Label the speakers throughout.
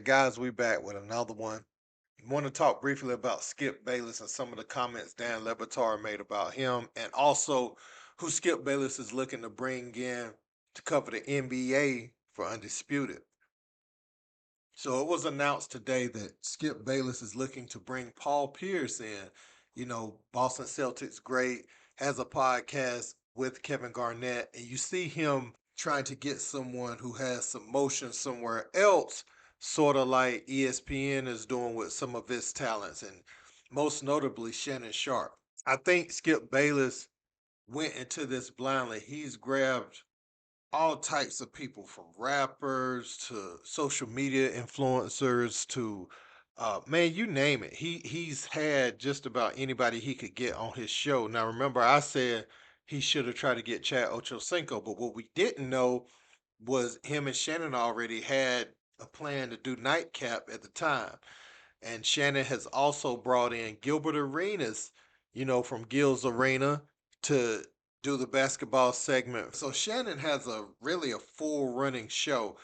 Speaker 1: right, guys, we back with another one. Want to talk briefly about Skip Bayless and some of the comments Dan Lebatard made about him, and also who Skip Bayless is looking to bring in to cover the NBA for Undisputed. So it was announced today that Skip Bayless is looking to bring Paul Pierce in. Boston Celtics great, has a podcast with Kevin Garnett, and you see him trying to get someone who has some motion somewhere else, sort of like ESPN is doing with some of its talents, and most notably Shannon Sharpe. I think Skip Bayless went into this blindly. He's grabbed all types of people from rappers to social media influencers to man, you name it. He's had just about anybody he could get on his show. Now remember I said he should have tried to get Chad Ochocinco, but what we didn't know was him and Shannon already had a plan to do Nightcap at the time. And Shannon has also brought in Gilbert Arenas, from Gil's Arena to do the basketball segment. So Shannon has a really a full running show.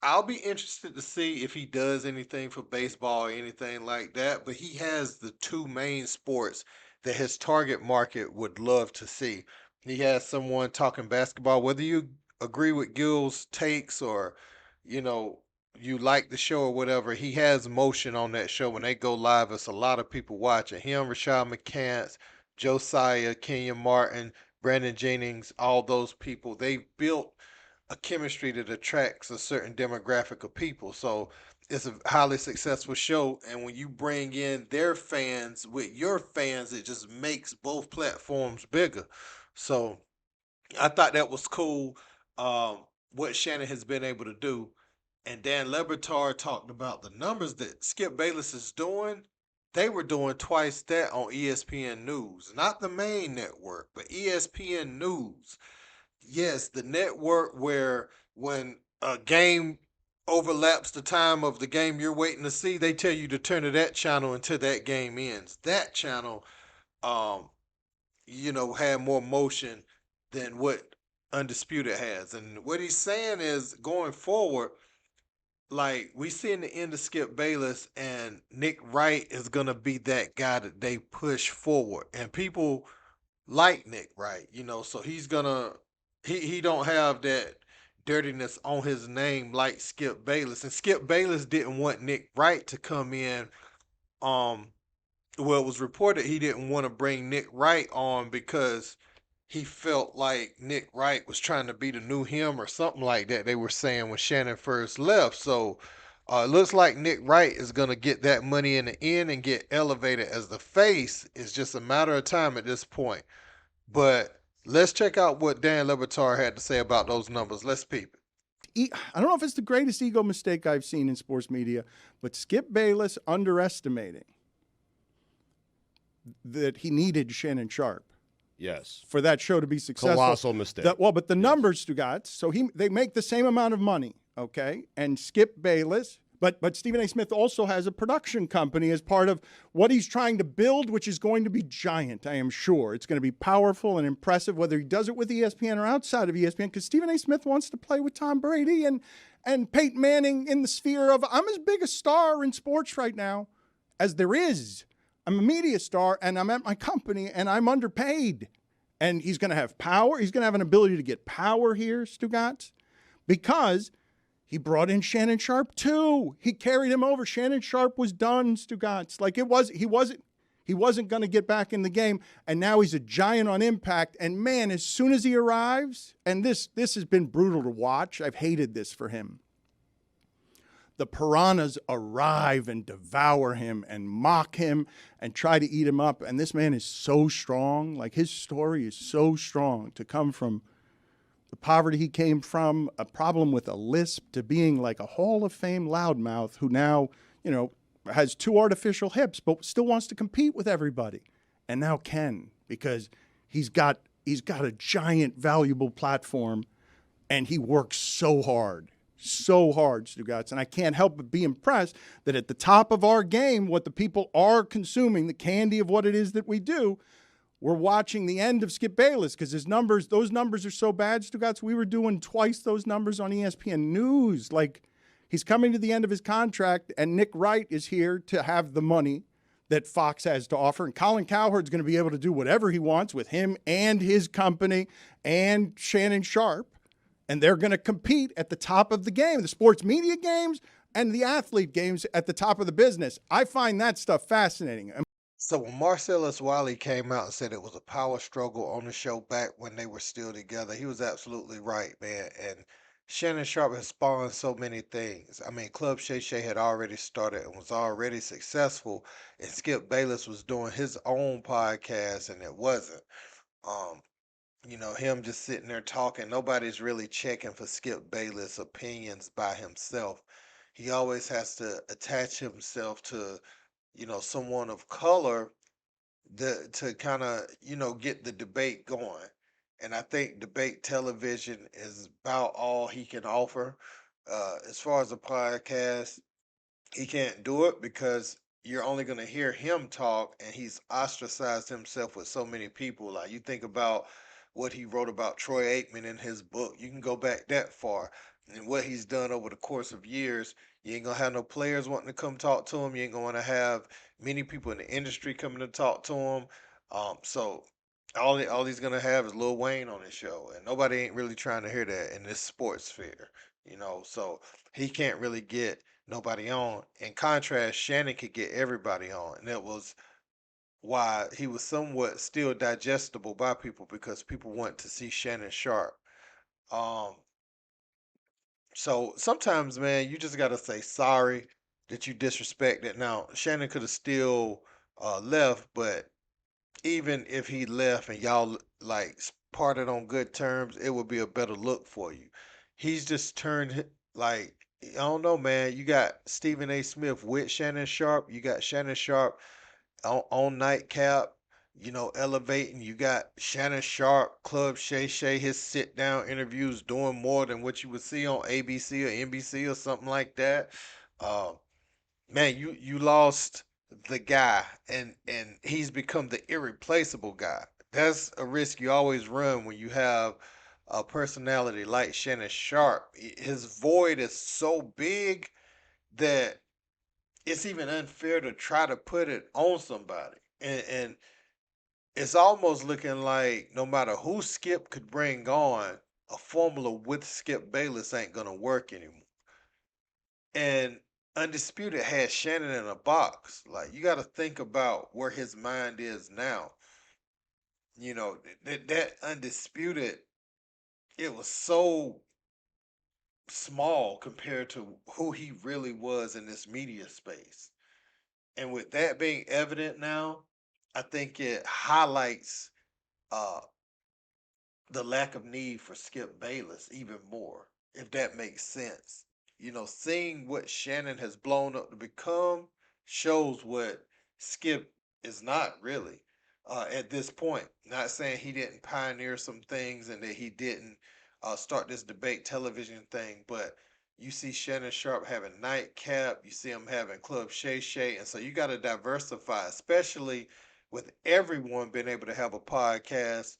Speaker 1: I'll be interested to see if he does anything for baseball or anything like that, but he has the two main sports that his target market would love to see. He has someone talking basketball, whether you agree with Gil's takes or, you know, you like the show or whatever, he has motion on that show. When they go live, it's a lot of people watching. Him, Rashad McCants, Josiah, Kenyon Martin, Brandon Jennings, all those people, they built a chemistry that attracts a certain demographic of people. So it's a highly successful show. And when you bring in their fans with your fans, it just makes both platforms bigger. So I thought that was cool. What Shannon has been able to do. And Dan Lebertard talked about the numbers that Skip Bayless is doing. They were doing twice that on ESPN News, not the main network, but ESPN News. Yes, the network where when a game overlaps the time of the game you're waiting to see, they tell you to turn to that channel until that game ends. That channel, um, had more motion than what Undisputed has. And what he's saying is going forward, like we see in the end of Skip Bayless and Nick Wright is gonna be that guy that they push forward. And people like Nick Wright, so he's gonna he don't have that dirtiness on his name like Skip Bayless. And Skip Bayless didn't want Nick Wright to come in. Um well, it was reported he didn't want to bring Nick Wright on because he felt like Nick Wright was trying to be the new him or something like that. They were saying when Shannon first left. So it looks like Nick Wright is going to get that money in the end and get elevated as the face. It's just a matter of time at this point. But let's check out what Dan Lebertar had to say about those numbers. Let's peep it.
Speaker 2: I don't know if it's the greatest ego mistake I've seen in sports media, but Skip Bayless underestimating that he needed Shannon Sharpe.
Speaker 3: Yes.
Speaker 2: For that show to be successful.
Speaker 3: Colossal mistake.
Speaker 2: But the numbers, Stugatz, so they make the same amount of money, okay? And Skip Bayless, but Stephen A. Smith also has a production company as part of what he's trying to build, which is going to be giant, I am sure. It's going to be powerful and impressive, whether he does it with ESPN or outside of ESPN, because Stephen A. Smith wants to play with Tom Brady and Peyton Manning in the sphere of, I'm as big a star in sports right now as there is. I'm a media star, and I'm at my company, and I'm underpaid. And he's going to have power. He's going to have an ability to get power here, Stugatz, because he brought in Shannon Sharpe too. He carried him over. Shannon Sharpe was done, Stugatz. Like he wasn't going to get back in the game, and now he's a giant on impact. And man, as soon as he arrives, and this has been brutal to watch. I've hated this for him. The piranhas arrive and devour him and mock him and try to eat him up. And this man is so strong. Like, his story is so strong to come from the poverty he came from, a problem with a lisp, to being like a Hall of Fame loudmouth who now, has two artificial hips, but still wants to compete with everybody. And now can, because he's got a giant, valuable platform, and he works so hard. So hard, Stugatz. And I can't help but be impressed that at the top of our game, what the people are consuming, the candy of what it is that we do, we're watching the end of Skip Bayless, because those numbers are so bad, Stugatz. We were doing twice those numbers on ESPN News. Like, He's coming to the end of his contract, and Nick Wright is here to have the money that Fox has to offer. And Colin Cowherd's going to be able to do whatever he wants with him and his company and Shannon Sharpe. And they're going to compete at the top of the game, the sports media games and the athlete games at the top of the business. I find that stuff fascinating.
Speaker 1: So when Marcellus Wiley came out and said it was a power struggle on the show back when they were still together, he was absolutely right, man. And Shannon Sharpe has spawned so many things. I mean, Club Shay Shay had already started and was already successful, and Skip Bayless was doing his own podcast, and it wasn't. Um, him just sitting there talking. Nobody's really checking for Skip Bayless' opinions by himself. He always has to attach himself to, someone of color to kind of, get the debate going. And I think debate television is about all he can offer. As far as a podcast, he can't do it because you're only going to hear him talk, and he's ostracized himself with so many people. Like, you think about what he wrote about Troy Aikman in his book. You can go back that far, and what he's done over the course of years. You ain't gonna have no players wanting to come talk to him. You ain't gonna have many people in the industry coming to talk to him. So all he's gonna have is Lil Wayne on his show, and nobody ain't really trying to hear that in this sports sphere. So he can't really get nobody on. In contrast, Shannon could get everybody on, and that was why he was somewhat still digestible by people, because people want to see Shannon Sharpe. Um, so sometimes, man, you just gotta say sorry that you disrespected. Now, Shannon could have still left, but even if he left and y'all like parted on good terms, it would be a better look for you. He's just like, I don't know, man. You got Stephen A. Smith with Shannon Sharpe. You got Shannon Sharpe on Nightcap, elevating. You got Shannon Sharpe, Club Shay Shay, his sit down interviews doing more than what you would see on ABC or NBC or something like that. Uh, Man, you lost the guy, and he's become the irreplaceable guy. That's a risk you always run when you have a personality like Shannon Sharpe. His void is so big that it's even unfair to try to put it on somebody. And it's almost looking like no matter who Skip could bring on, a formula with Skip Bayless ain't gonna work anymore. And Undisputed had Shannon in a box. Like, you got to think about where his mind is now. That Undisputed, it was so small compared to who he really was in this media space. And with that being evident now, I think it highlights uh, the lack of need for Skip Bayless even more, if that makes sense. Seeing what Shannon has blown up to become shows what Skip is not really at this point. Not saying he didn't pioneer some things and that he didn't start this debate television thing, but you see Shannon Sharpe having Nightcap, you see him having Club Shay Shay, and so you got to diversify, especially with everyone being able to have a podcast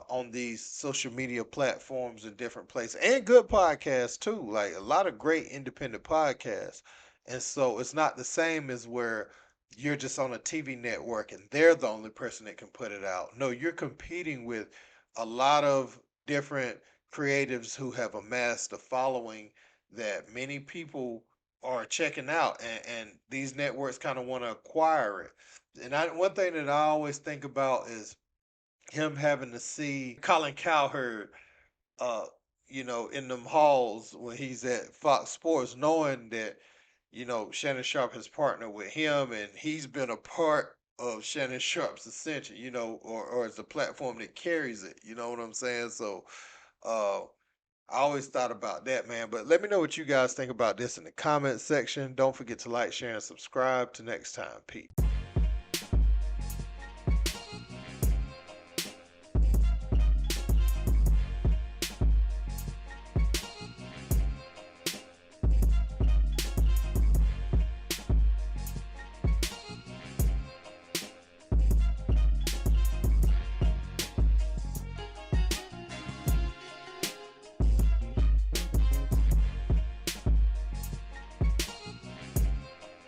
Speaker 1: on these social media platforms in different places, and good podcasts too. Like, a lot of great independent podcasts. And so it's not the same as where you're just on a TV network and they're the only person that can put it out. No, you're competing with a lot of different creatives who have amassed a following that many people are checking out, and these networks kind of want to acquire it. And one thing that I always think about is him having to see Colin Cowherd, uh, in them halls when he's at Fox Sports, knowing that, Shannon Sharpe has partnered with him, and he's been a part of Shannon Sharpe's ascension, or as the platform that carries it. You know what I'm saying? So, uh, I always thought about that, man. But let me know what you guys think about this in the comment section. Don't forget to like, share, and subscribe. Till next time. Peace.